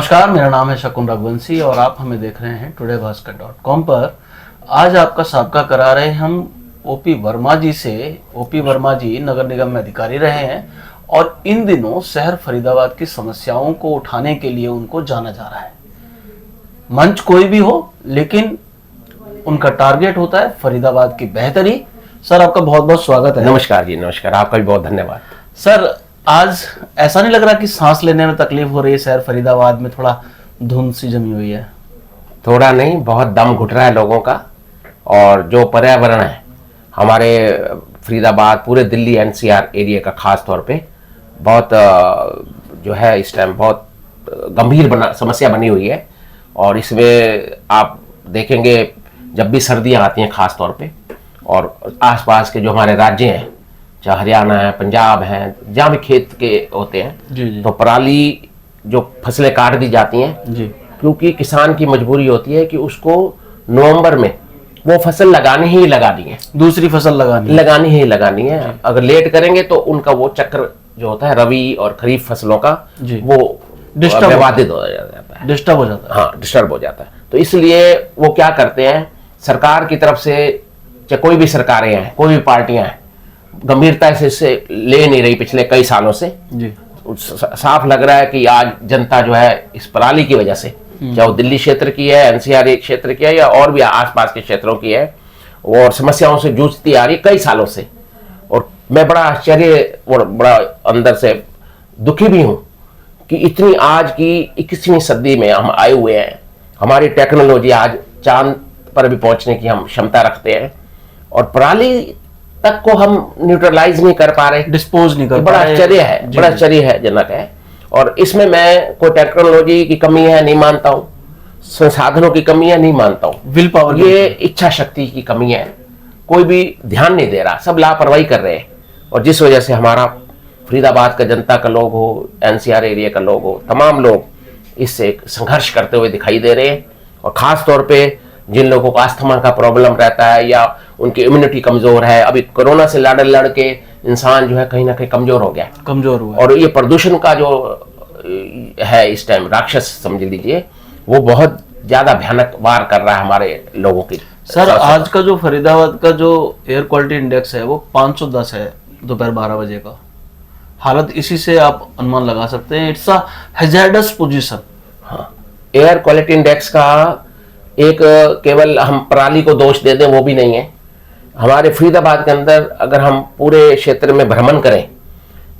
नमस्कार, मेरा नाम है शकुन रघुवंशी और आप हमें देख रहे हैं todayभास्कर.com पर। आज आपका साबका करा रहे हम ओपी वर्मा जी से। ओपी वर्मा जी नगर निगम में अधिकारी रहे हैं और इन दिनों शहर फरीदाबाद की समस्याओं को उठाने के लिए उनको जाना जा रहा है। मंच कोई भी हो, लेकिन उनका टारगेट होता है फरीदाबाद की बेहतरी। सर, आपका बहुत बहुत स्वागत है। नमस्कार जी, नमस्कार। आपका भी बहुत धन्यवाद। सर, आज ऐसा नहीं लग रहा कि सांस लेने में तकलीफ हो रही है? शहर फरीदाबाद में थोड़ा धुंध सी जमी हुई है। थोड़ा नहीं, बहुत दम घुट रहा है लोगों का। और जो पर्यावरण है हमारे फरीदाबाद, पूरे दिल्ली एनसीआर एरिया का खास तौर पे बहुत जो है इस टाइम बहुत गंभीर समस्या बनी हुई है। और इसमें आप देखेंगे जब भी सर्दियां आती हैं खास तौर पे, और आसपास के जो हमारे राज्य हैं, चाहे हरियाणा है, पंजाब है, जहाँ भी खेत के होते हैं जी। तो पराली जो फसलें काट दी जाती हैं जी। क्योंकि किसान की मजबूरी होती है कि उसको नवंबर में वो फसल लगानी ही लगानी है, दूसरी फसल लगानी है। अगर लेट करेंगे तो उनका वो चक्र जो होता है रबी और खरीफ फसलों का वो विवादित हो जाता है, डिस्टर्ब हो जाता है। हाँ, डिस्टर्ब हो जाता है। तो इसलिए वो क्या करते हैं, सरकार की तरफ से, चाहे कोई भी सरकारें हैं, कोई भी पार्टियां हैं, गंभीरता से इससे ले नहीं रही पिछले कई सालों से। जी। साफ लग रहा है कि आज जनता जो है इस पराली की वजह से, चाहे वो दिल्ली क्षेत्र की है, एनसीआर क्षेत्र की है, या और भी आसपास के क्षेत्रों की है, और समस्याओं से जूझती आ रही कई सालों से। और मैं बड़ा आश्चर्य और बड़ा अंदर से दुखी भी हूं कि इतनी आज की 21वीं सदी में हम आए हुए हैं। हमारी टेक्नोलॉजी आज चांद पर भी पहुंचने की हम क्षमता रखते हैं, और पराली तक को हम न्यूट्रलाइज नहीं कर पा रहे, डिस्पोज नहीं कर पा बड़ा रहे। आश्चर्य है, बड़ा आश्चर्य है, जनक है। और इसमें मैं कोई टेक्नोलॉजी की कमी है नहीं मानता हूँ, संसाधनों की कमी है नहीं मानता हूँ, विल पावर, ये इच्छा शक्ति की कमी है। कोई भी ध्यान नहीं दे रहा, सब लापरवाही कर रहे हैं। और जिस वजह से हमारा फरीदाबाद का जनता का लोग हो, एनसीआर एरिया का लोग हो, तमाम लोग इससे संघर्ष करते हुए दिखाई दे रहे हैं। और खास तौर पे जिन लोगों को अस्थमा का प्रॉब्लम रहता है या उनकी इम्यूनिटी कमजोर है, अभी कोरोना से लड़ के इंसान जो है कहीं ना कहीं कमजोर हो गया, कमजोर हुआ। और ये प्रदूषण का जो है इस टाइम राक्षस समझ लीजिए, वो बहुत ज्यादा भयानक वार कर रहा है हमारे लोगों की। सर, आज का जो फरीदाबाद का जो एयर क्वालिटी इंडेक्स है वो 510 है दोपहर 12 बजे का। हालत इसी से आप अनुमान लगा सकते हैं, इट्स अ हैजार्डस पोजीशन। हाँ, एयर क्वालिटी इंडेक्स का एक केवल हम पराली को दोष दे दें वो भी नहीं है। हमारे फरीदाबाद के अंदर अगर हम पूरे क्षेत्र में भ्रमण करें,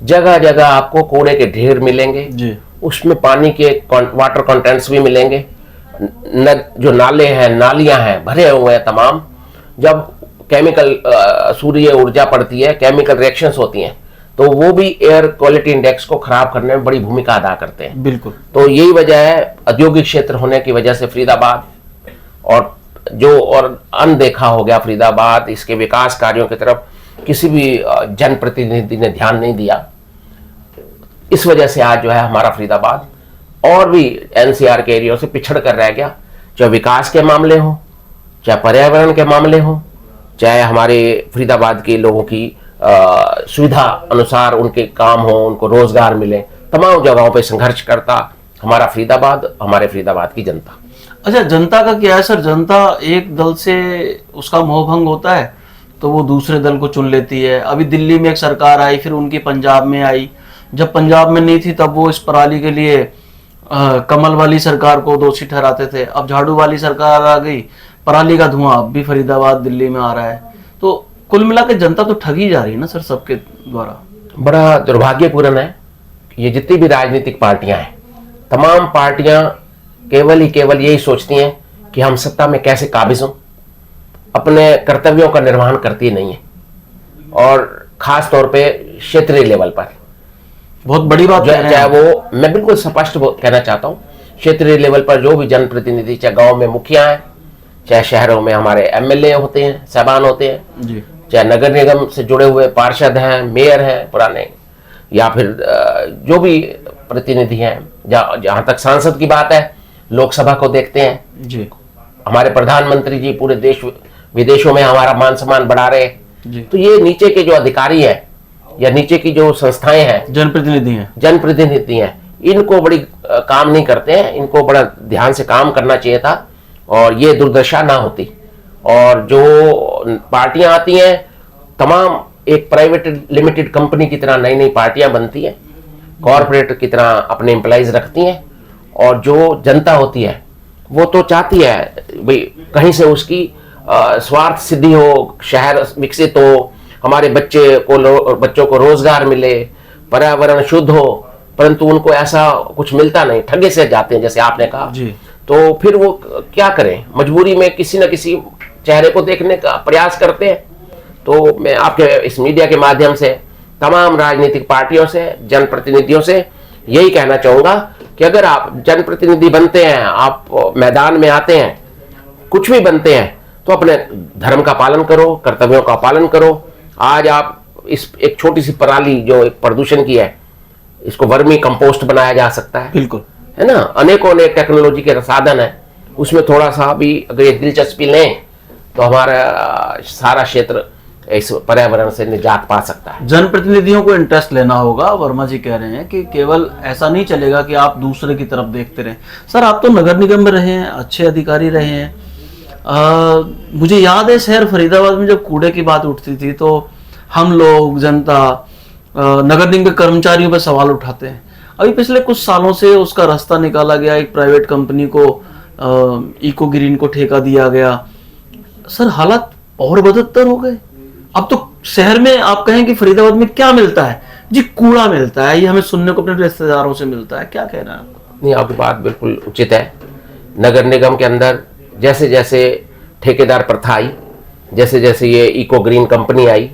जगह जगह आपको कूड़े के ढेर मिलेंगे जी। उसमें पानी के वाटर कंटेंट्स भी मिलेंगे, जो नाले हैं, नालियां हैं, भरे हुए हैं तमाम। जब केमिकल सूर्य ऊर्जा पड़ती है, केमिकल रिएक्शंस होती हैं, तो वो भी एयर क्वालिटी इंडेक्स को खराब करने में बड़ी भूमिका अदा करते हैं। बिल्कुल। तो यही वजह है, औद्योगिक क्षेत्र होने की वजह से फरीदाबाद और अनदेखा हो गया फरीदाबाद। इसके विकास कार्यों की तरफ किसी भी जनप्रतिनिधि ने ध्यान नहीं दिया। इस वजह से आज जो है हमारा फरीदाबाद और भी एनसीआर के एरिया से पिछड़ कर रह गया, चाहे विकास के मामले हो, चाहे पर्यावरण के मामले हो, चाहे हमारे फरीदाबाद के लोगों की सुविधा अनुसार उनके काम हो, उनको रोजगार मिले। तमाम जगहों पे संघर्ष करता हमारा फरीदाबाद, हमारे फरीदाबाद की जनता। अच्छा, जनता का क्या है सर? जनता एक दल से उसका मोहभंग होता है तो वो दूसरे दल को चुन लेती है। अभी दिल्ली में एक सरकार आई, फिर उनकी पंजाब में आई। जब पंजाब में नहीं थी तब वो इस पराली के लिए कमल वाली सरकार को दोषी ठहराते थे। अब झाड़ू वाली सरकार आ गई, पराली का धुआं अब भी फरीदाबाद, दिल्ली में आ रहा है। तो कुल मिला के जनता तो ठगी जा रही है ना सर सबके द्वारा। बड़ा दुर्भाग्यपूर्ण है, ये जितनी भी राजनीतिक पार्टियां हैं, तमाम पार्टियां केवल यही सोचती हैं कि हम सत्ता में कैसे काबिज हों, अपने कर्तव्यों का निर्वहन करती नहीं है। और खास तौर पे क्षेत्रीय लेवल पर बहुत बड़ी बात है, चाहे वो, मैं बिल्कुल स्पष्ट कहना चाहता हूँ, क्षेत्रीय लेवल पर जो भी जनप्रतिनिधि, चाहे गांव में मुखिया हैं, चाहे शहरों में हमारे एमएलए होते हैं, साहबान होते हैं जी, चाहे नगर निगम से जुड़े हुए पार्षद हैं, मेयर हैं पुराने, या फिर जो भी प्रतिनिधि हैं, जहां तक सांसद की बात है, लोकसभा को देखते हैं जी, हमारे प्रधानमंत्री जी पूरे देश विदेशों में हमारा मान सम्मान बढ़ा रहे हैं। तो ये नीचे के जो अधिकारी हैं या नीचे की जो संस्थाएं हैं, जनप्रतिनिधि हैं, इनको बड़ी काम नहीं करते हैं, इनको बड़ा ध्यान से काम करना चाहिए था और ये दुर्दशा ना होती। और जो पार्टियां आती हैं तमाम एक प्राइवेट लिमिटेड कंपनी की तरह नई नई पार्टियां बनती हैं, कॉरपोरेट की तरह अपने एम्प्लॉइज रखती हैं, और जो जनता होती है वो तो चाहती है भाई कहीं से उसकी स्वार्थ सिद्धि हो, शहर विकसित हो, हमारे बच्चों को रोजगार मिले, पर्यावरण शुद्ध हो, परंतु उनको ऐसा कुछ मिलता नहीं, ठगे से जाते हैं जैसे आपने कहा जी। तो फिर वो क्या करें, मजबूरी में किसी न किसी चेहरे को देखने का प्रयास करते हैं। तो मैं आपके इस मीडिया के माध्यम से तमाम राजनीतिक पार्टियों से, जनप्रतिनिधियों से यही कहना चाहूंगा कि अगर आप जनप्रतिनिधि बनते हैं, आप मैदान में आते हैं, कुछ भी बनते हैं, तो अपने धर्म का पालन करो, कर्तव्यों का पालन करो। आज आप इस एक छोटी सी पराली जो एक प्रदूषण की है, इसको वर्मी कंपोस्ट बनाया जा सकता है, बिल्कुल, है ना। अनेकों अनेक टेक्नोलॉजी के साधन है, उसमें थोड़ा सा भी अगर ये दिलचस्पी लें तो हमारा सारा क्षेत्र इस पर्यावरण से निजात पा सकता है। जनप्रतिनिधियों को इंटरेस्ट लेना होगा। वर्मा जी कह रहे हैं कि केवल ऐसा नहीं चलेगा कि आप दूसरे की तरफ देखते रहें। सर, आप तो नगर निगम में रहे हैं, अच्छे अधिकारी रहे हैं। मुझे याद है शहर फरीदाबाद में जब कूड़े की बात उठती थी तो हम लोग, जनता, नगर निगम के कर्मचारियों पर सवाल उठाते हैं। अभी पिछले कुछ सालों से उसका रास्ता निकाला गया, एक प्राइवेट कंपनी को इको ग्रीन को ठेका दिया गया। सर, हालात और बदतर हो गए। अब तो शहर में आप कहें कि फरीदाबाद में क्या मिलता है जी? कूड़ा मिलता है, ये हमें सुनने को अपने रिश्तेदारों से मिलता है। क्या कहना है आपको? नहीं, आपकी बात बिल्कुल उचित है। नगर निगम के अंदर जैसे जैसे ठेकेदार प्रथा आई, जैसे जैसे ये इको ग्रीन कंपनी आई,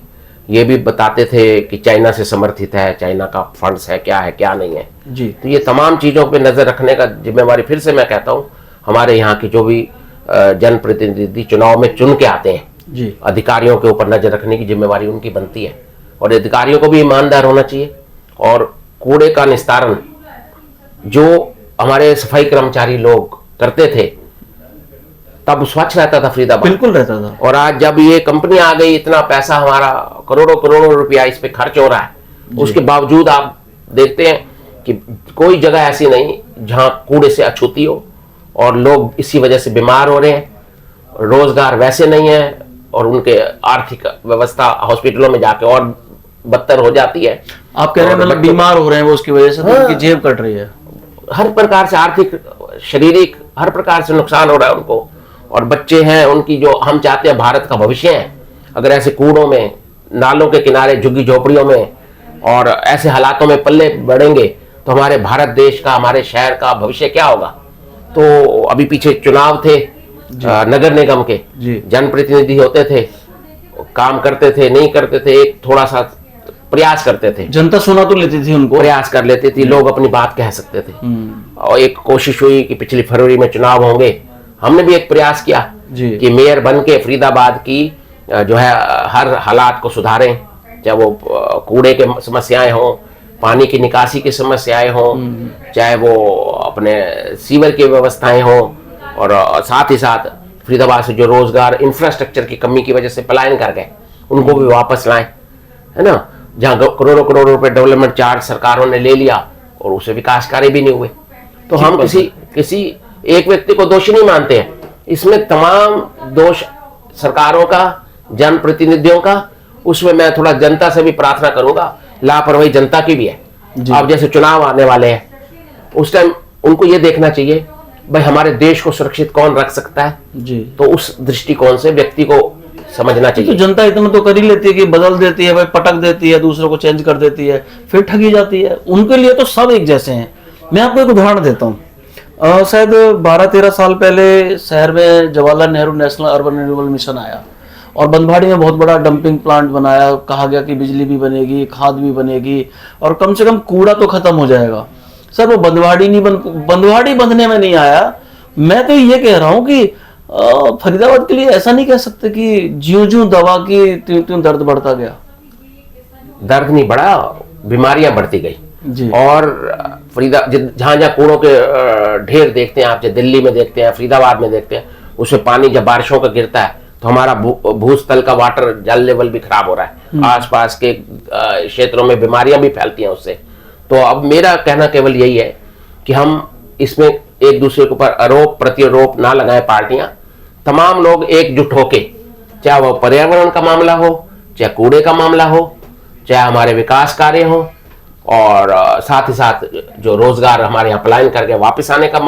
ये भी बताते थे कि चाइना से समर्थित है, चाइना का फंड्स है, क्या है क्या नहीं है जी। तो ये तमाम चीज़ों पे नज़र रखने का जिम्मेवारी, फिर से मैं कहता हूँ, हमारे यहाँ की जो भी जनप्रतिनिधि चुनाव में चुन के आते हैं जी, अधिकारियों के ऊपर नजर रखने की जिम्मेवारी उनकी बनती है। और अधिकारियों को भी ईमानदार होना चाहिए। और कूड़े का निस्तारण जो हमारे सफाई कर्मचारी लोग करते थे, तब स्वच्छ रहता था फरीदाबाद, बिल्कुल रहता था। और आज जब ये कंपनी आ गई, इतना पैसा हमारा करोड़ों करोड़ों रुपया इस पे खर्च हो रहा है, उसके बावजूद आप देखते हैं कि कोई जगह ऐसी नहीं जहां कूड़े से अछूती हो, और लोग इसी वजह से बीमार हो रहे हैं। रोजगार वैसे नहीं है, और उनके आर्थिक व्यवस्था हॉस्पिटलों में जाके और बदतर हो जाती है। आप कह रहे हैं मतलब बीमार हो रहे हैं वो उसकी वजह से, तो उनकी जेब कट रही है। हर प्रकार से आर्थिक, शारीरिक, हर प्रकार से नुकसान हो रहा है उनको। और बच्चे हैं उनकी, जो हम चाहते हैं भारत का भविष्य है, अगर ऐसे कूड़ों में, नालों के किनारे, झुग्गी झोपड़ियों में और ऐसे हालातों में पल्ले बढ़ेंगे तो हमारे भारत देश का, हमारे शहर का भविष्य क्या होगा। तो अभी पीछे चुनाव थे नगर निगम के, जनप्रतिनिधि होते थे, काम करते थे, नहीं करते थे, एक थोड़ा सा प्रयास करते थे, जनता सुना तो लेती थी उनको, प्रयास कर लेती थी, लोग अपनी बात कह सकते थे। और एक कोशिश हुई कि पिछली फरवरी में चुनाव होंगे, हमने भी एक प्रयास किया कि मेयर बन के फरीदाबाद की जो है हर हालात को सुधारें, चाहे वो कूड़े के समस्याएं हों, पानी की निकासी की समस्याएं हों, चाहे वो अपने सीवर की व्यवस्थाएं हों, और साथ ही साथ फरीदाबाद से जो रोजगार, इंफ्रास्ट्रक्चर की कमी की वजह से पलायन कर गए, उनको भी वापस लाएं, है ना। जहाँ करोड़ों करोड़ रुपए डेवलपमेंट चार्ज सरकारों ने ले लिया और उसे विकास कार्य भी नहीं हुए। तो हम किसी एक व्यक्ति को दोषी नहीं मानते हैं, इसमें तमाम दोष सरकारों का, जनप्रतिनिधियों का। उसमें मैं थोड़ा जनता से भी प्रार्थना करूंगा, लापरवाही जनता की भी है। अब जैसे चुनाव आने वाले हैं, उस टाइम उनको ये देखना चाहिए भाई हमारे देश को सुरक्षित कौन रख सकता है जी। तो उस दृष्टिकोण से व्यक्ति को समझना चाहिए। तो जनता इतना तो कर ही लेती है कि बदल देती है, भाई पटक देती है, दूसरों को चेंज कर देती है, फिर ठगी जाती है। उनके लिए तो सब एक जैसे हैं। मैं आपको एक उदाहरण देता हूँ। शायद 12-13 साल पहले शहर में Jawaharlal Nehru national urban renewal mission आया और बंदवाड़ी में बहुत बड़ा डंपिंग प्लांट बनाया। कहा गया कि बिजली भी बनेगी, खाद भी बनेगी और कम से कम कूड़ा तो खत्म हो जाएगा। सर, वो बंदवाड़ी बंधने में नहीं आया। मैं तो ये कह रहा हूँ कि फरीदाबाद के लिए ऐसा नहीं कह सकते कि ज्यों-ज्यों दवा की त्यों दर्द बढ़ता गया। दर्द नहीं बढ़ा, बीमारियां बढ़ती गई जी। और जहां जहां कूड़ों के ढेर देखते हैं आप, जैसे दिल्ली में देखते हैं, फरीदाबाद में देखते हैं, उसमें पानी जब बारिशों का गिरता है तो हमारा भूस्थल का वाटर जल लेवल भी खराब हो रहा है। आसपास के क्षेत्रों में बीमारियां भी फैलती हैं उससे। तो अब मेरा कहना केवल यही है कि हम इसमें एक दूसरे के ऊपर आरोप प्रत्यारोप ना लगाएं। पार्टियां तमाम लोग एकजुट होके, चाहे वो पर्यावरण का मामला हो, चाहे कूड़े का मामला हो, चाहे हमारे विकास कार्य हो, और साथ ही साथ जो रोजगार हमारे यहाँ पलायन करके वापस आने का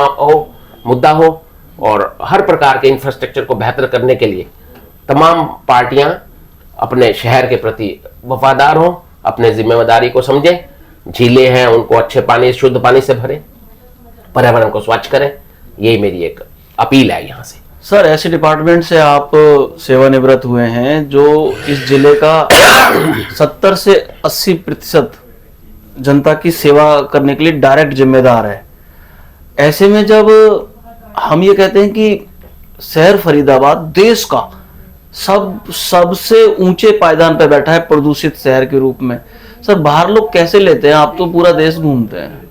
मुद्दा हो, और हर प्रकार के इंफ्रास्ट्रक्चर को बेहतर करने के लिए तमाम पार्टियां अपने शहर के प्रति वफादार हों, अपने जिम्मेदारी को समझें। झीलें हैं उनको अच्छे पानी, शुद्ध पानी से भरें, पर्यावरण को स्वच्छ करें। यही मेरी एक अपील है यहाँ से। सर, ऐसे डिपार्टमेंट से आप सेवानिवृत्त हुए हैं जो इस जिले का 70 से 80% जनता की सेवा करने के लिए डायरेक्ट जिम्मेदार है। ऐसे में जब हम ये कहते हैं कि शहर फरीदाबाद देश का सबसे ऊंचे पायदान पर बैठा है प्रदूषित शहर के रूप में, सर बाहर लोग कैसे लेते हैं? आप तो पूरा देश घूमते हैं।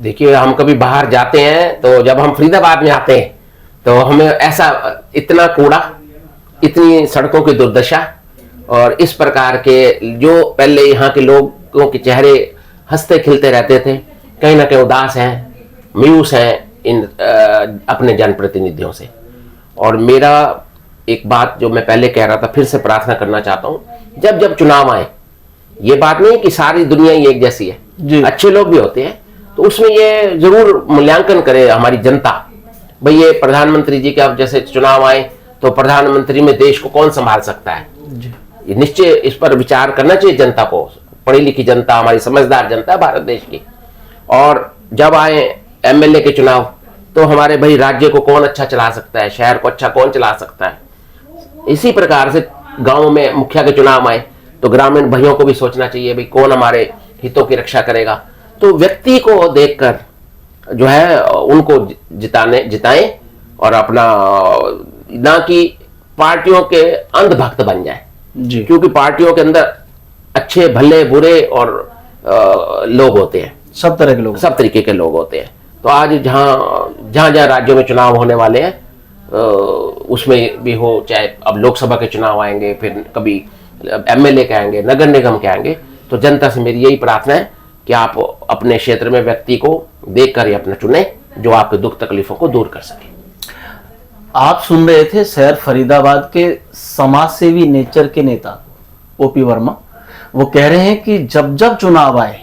देखिए, हम कभी बाहर जाते हैं तो जब हम फरीदाबाद में आते हैं तो हमें ऐसा इतना कूड़ा, इतनी सड़कों की दुर्दशा, और इस प्रकार के जो पहले यहाँ के लोगों के चेहरे हंसते खिलते रहते थे, कहीं ना कहीं उदास हैं, मायूस हैं इन अपने जनप्रतिनिधियों से। और मेरा एक बात जो मैं पहले कह रहा था, फिर से प्रार्थना करना चाहता हूँ, जब जब चुनाव आए, ये बात नहीं कि सारी दुनिया ही एक जैसी है, अच्छे लोग भी होते हैं, तो उसमें ये जरूर मूल्यांकन करे हमारी जनता, भाई ये प्रधानमंत्री जी के अब जैसे चुनाव आए तो प्रधानमंत्री में देश को कौन संभाल सकता है। ये निश्चय इस पर विचार करना चाहिए जनता को। पढ़ी लिखी जनता, हमारी समझदार जनता है भारत देश की। और जब आए एमएलए के चुनाव तो हमारे भाई राज्य को कौन अच्छा चला सकता है, शहर को अच्छा कौन चला सकता है। इसी प्रकार से गाँव में मुखिया के चुनाव आए तो ग्रामीण भाइयों को भी सोचना चाहिए भाई कौन हमारे हितों की रक्षा करेगा। तो व्यक्ति को देखकर जो है उनको जिताएं, और अपना ना कि पार्टियों के अंधभक्त बन जाए, क्योंकि पार्टियों के अंदर अच्छे भले बुरे और लोग होते हैं, सब तरह के लोग, सब तरीके के लोग होते हैं। तो आज जहां राज्यों में चुनाव होने वाले हैं उसमें भी हो, चाहे अब लोकसभा के चुनाव आएंगे, फिर कभी एमएलए के आएंगे, नगर निगम के आएंगे, तो जनता से मेरी यही प्रार्थना है कि आप अपने क्षेत्र में व्यक्ति को देखकर ही अपना चुने जो आपके दुख तकलीफों को दूर कर सके। आप सुन रहे थे शहर फरीदाबाद के समाज सेवी नेचर के नेता ओपी वर्मा। वो कह रहे हैं कि जब जब चुनाव आए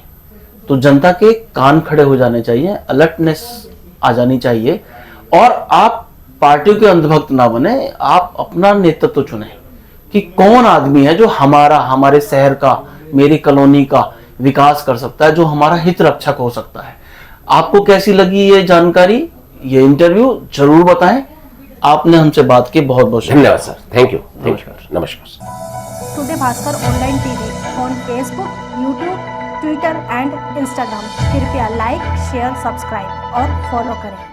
तो जनता के कान खड़े हो जाने चाहिए, अलर्टनेस आ जानी चाहिए, और आप पार्टियों के अंधभक्त ना बने, आप अपना नेतृत्व चुने कि कौन आदमी है जो हमारे शहर का, मेरी कॉलोनी का विकास कर सकता है, जो हमारा हित रक्षक हो सकता है। आपको कैसी लगी ये जानकारी, ये इंटरव्यू? जरूर बताएं। आपने हमसे बात की, बहुत बहुत धन्यवाद सर। Thank you. नमस्कार। Today Bhaskar online TV on Facebook, YouTube, Twitter and Instagram. कृपया लाइक, शेयर, सब्सक्राइब और फॉलो करें।